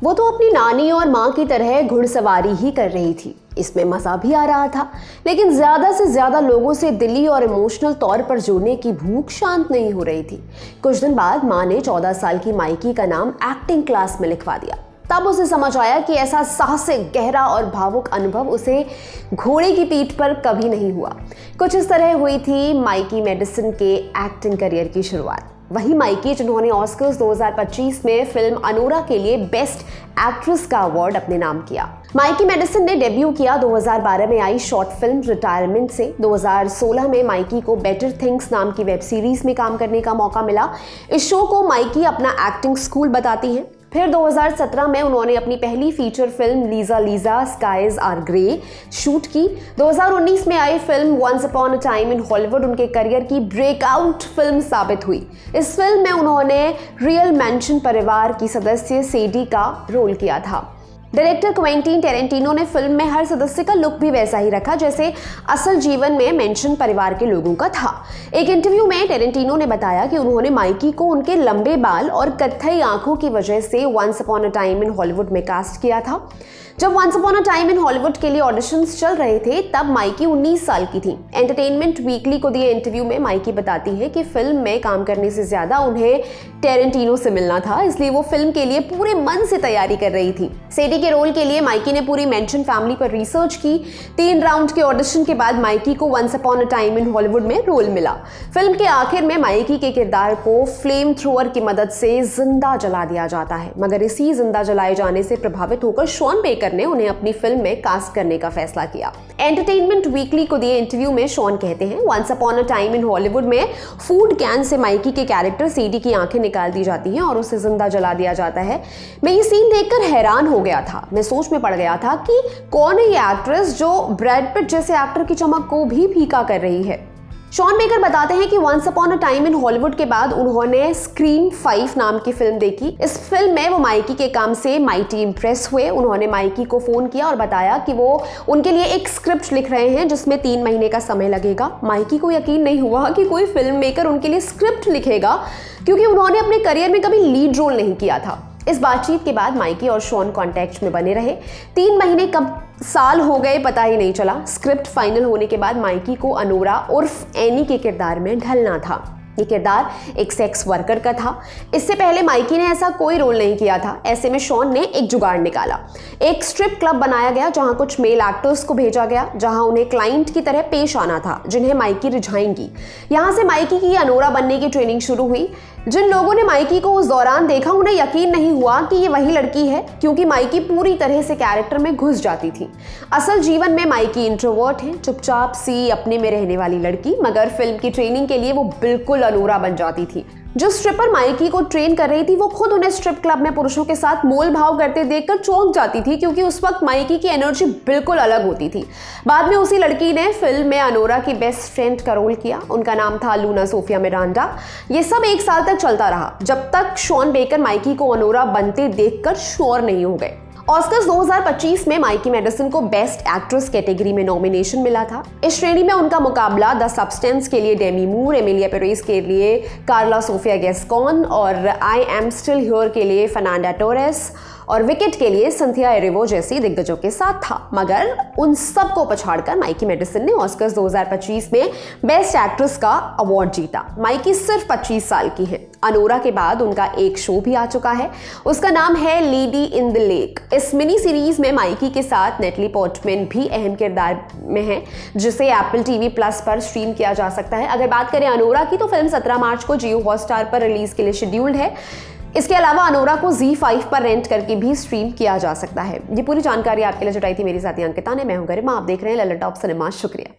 वो तो अपनी नानी और माँ की तरह घुड़सवारी ही कर रही थी। इसमें मज़ा भी आ रहा था, लेकिन ज़्यादा से ज़्यादा लोगों से दिली और इमोशनल तौर पर जुड़ने की भूख शांत नहीं हो रही थी। कुछ दिन बाद माँ ने 14 साल की माइकी का नाम एक्टिंग क्लास में लिखवा दिया। तब उसे समझ आया कि ऐसा साहसिक, गहरा और भावुक अनुभव उसे घोड़े की पीठ पर कभी नहीं हुआ। कुछ इस तरह हुई थी माइकी मेडिसन के एक्टिंग करियर की शुरुआत। वही माइकी जिन्होंने ऑस्कर्स 2025 में फिल्म अनोरा के लिए बेस्ट एक्ट्रेस का अवार्ड अपने नाम किया। माइकी मेडिसन ने डेब्यू किया 2012 में आई शॉर्ट फिल्म रिटायरमेंट से। 2016 में माइकी को बेटर थिंग्स नाम की वेब सीरीज में काम करने का मौका मिला। इस शो को माइकी अपना एक्टिंग स्कूल बताती हैं। फिर 2017 में उन्होंने अपनी पहली feature film Lisa skies are grey shoot की। 2019 में आई film once upon a time in Hollywood उनके करियर की ब्रेकआउट फिल्म साबित हुई। इस फिल्म में उन्होंने रियल मैंशन परिवार की सदस्य सेडी का रोल किया था। डायरेक्टर क्वेंटिन टेरेंटिनो ने फिल्म में हर सदस्य का लुक भी वैसा ही रखा जैसे असल जीवन में मेंशन परिवार के लोगों का था। एक इंटरव्यू में टेरेंटिनो ने बताया कि उन्होंने माइकी को उनके लंबे बाल और कत्थई आंखों की वजह से once upon a time in Hollywood में कास्ट किया था। जब once upon a time in Hollywood के लिए ऑडिशंस चल रहे थे तब माइकी 19 साल की थी। एंटरटेनमेंट वीकली को दिए इंटरव्यू में माइकी बताती है कि फिल्म में काम करने से ज्यादा उन्हें टेरेंटिनो से मिलना था, इसलिए वो फिल्म के लिए पूरे मन से तैयारी कर रही थी। सेडी के रोल के लिए माइकी ने पूरी मेंशन फैमिली पर रिसर्च की। 3 राउंड के ऑडिशन के बाद माइकी को once upon a time in Hollywood में रोल मिला। फिल्म के आखिर में माइकी के किरदार को फ्लेम थ्रोअर की मदद से जिंदा जला दिया जाता है, मगर इसी जिंदा जलाए जाने से प्रभावित होकर शॉन बेकर ने उन्हें अपनी फिल्म में कास्ट करने का फैसला किया। एंटरटेनमेंट वीकली को दिए इंटरव्यू में शॉन कहते हैं, once upon a time in Hollywood में फूड कैन से माइकी के कैरेक्टर सेडी की आंखें निकाल दी जाती हैं और उसे जिंदा जला दिया जाता है। मैं ये सीन देखकर हैरान हो गया था। मैं सोच में पड़ गया था कि कौन है ये एक्ट्रेस जो ब्रैड पिट जैसे एक्टर की चमक को भी फीका कर रही है। शॉन बेकर बताते हैं कि once upon a time in Hollywood के बाद उन्होंने स्क्रीम 5 नाम की फिल्म देखी। इस फिल्म में वो माइकी के काम से माइटी इंप्रेस हुए। उन्होंने माइकी को फोन किया और बताया कि वो उनके लिए एक स्क्रिप्ट लिख रहे हैं जिसमें 3 महीने का समय लगेगा। माइकी को यकीन नहीं हुआ कि कोई फिल्म मेकर उनके लिए स्क्रिप्ट लिखेगा, क्योंकि उन्होंने अपने करियर में कभी लीड रोल नहीं किया था। इस बातचीत के बाद माइकी और शॉन कॉन्टैक्ट में बने रहे। 3 महीने कब साल हो गए पता ही नहीं चला। स्क्रिप्ट फाइनल होने के बाद माइकी को अनोरा उर्फ एनी के किरदार में ढलना था। ये किरदार एक सेक्स वर्कर का था। इससे पहले माइकी ने ऐसा कोई रोल नहीं किया था। ऐसे में शॉन ने एक जुगाड़ निकाला। एक स्ट्रिप क्लब बनाया गया जहां कुछ मेल एक्टर्स को भेजा गया, जहां उन्हें क्लाइंट की तरह पेश आना था जिन्हें माइकी रिझाएंगी। यहां से माइकी की अनोरा बनने की ट्रेनिंग शुरू हुई। जिन लोगों ने माइकी को उस दौरान देखा उन्हें यकीन नहीं हुआ कि ये वही लड़की है, क्योंकि माइकी पूरी तरह से कैरेक्टर में घुस जाती थी। असल जीवन में माइकी इंट्रोवर्ट है, चुपचाप सी अपने में रहने वाली लड़की, मगर फिल्म की ट्रेनिंग के लिए वो बिल्कुल अनोरा बन जाती थी। जो स्ट्रिपर माइकी को ट्रेन कर रही थी वो खुद उन्हें स्ट्रिप क्लब में पुरुषों के साथ मोल भाव करते देखकर चौंक जाती थी, क्योंकि उस वक्त माइकी की एनर्जी बिल्कुल अलग होती थी। बाद में उसी लड़की ने फिल्म में अनोरा की बेस्ट फ्रेंड का रोल किया। उनका नाम था लूना सोफिया मिरांडा। ये सब 1 साल तक चलता रहा, जब तक शॉन बेकर माइकी को अनोरा बनते देखकर श्योर नहीं हो गए। ऑस्कर्स 2025 में माइकी मेडिसन को बेस्ट एक्ट्रेस कैटेगरी में नॉमिनेशन मिला था। इस श्रेणी में उनका मुकाबला द सब्सटेंस के लिए डेमी मूर, एमिलिया पेरेस के लिए कार्ला सोफिया गैस्कॉन और आई एम स्टिल हियर के लिए फर्नांडा टोरेस और विकेट के लिए सिंथिया एरेवो जैसी दिग्गजों के साथ था। मगर उन सब को पछाड़कर माइकी मेडिसन ने ऑस्कर्स 2025 में बेस्ट एक्ट्रेस का अवार्ड जीता। माइकी सिर्फ 25 साल की है। अनोरा के बाद उनका एक शो भी आ चुका है, उसका नाम है लेडी इन द लेक। इस मिनी सीरीज में माइकी के साथ नेटली पोर्टमैन भी अहम किरदार में है, जिसे एप्पल टीवी प्लस पर स्ट्रीम किया जा सकता है। अगर बात करें अनोरा की तो फिल्म 17 मार्च को जियो हॉटस्टार पर रिलीज के लिए शेड्यूल्ड है। इसके अलावा अनोरा को ZEE5 पर रेंट करके भी स्ट्रीम किया जा सकता है। ये पूरी जानकारी आपके लिए जुटाई थी मेरी साथी अंकिता ने। मैं हूं गरिमा, आप देख रहे हैं ललन टॉप सिनेमा। शुक्रिया।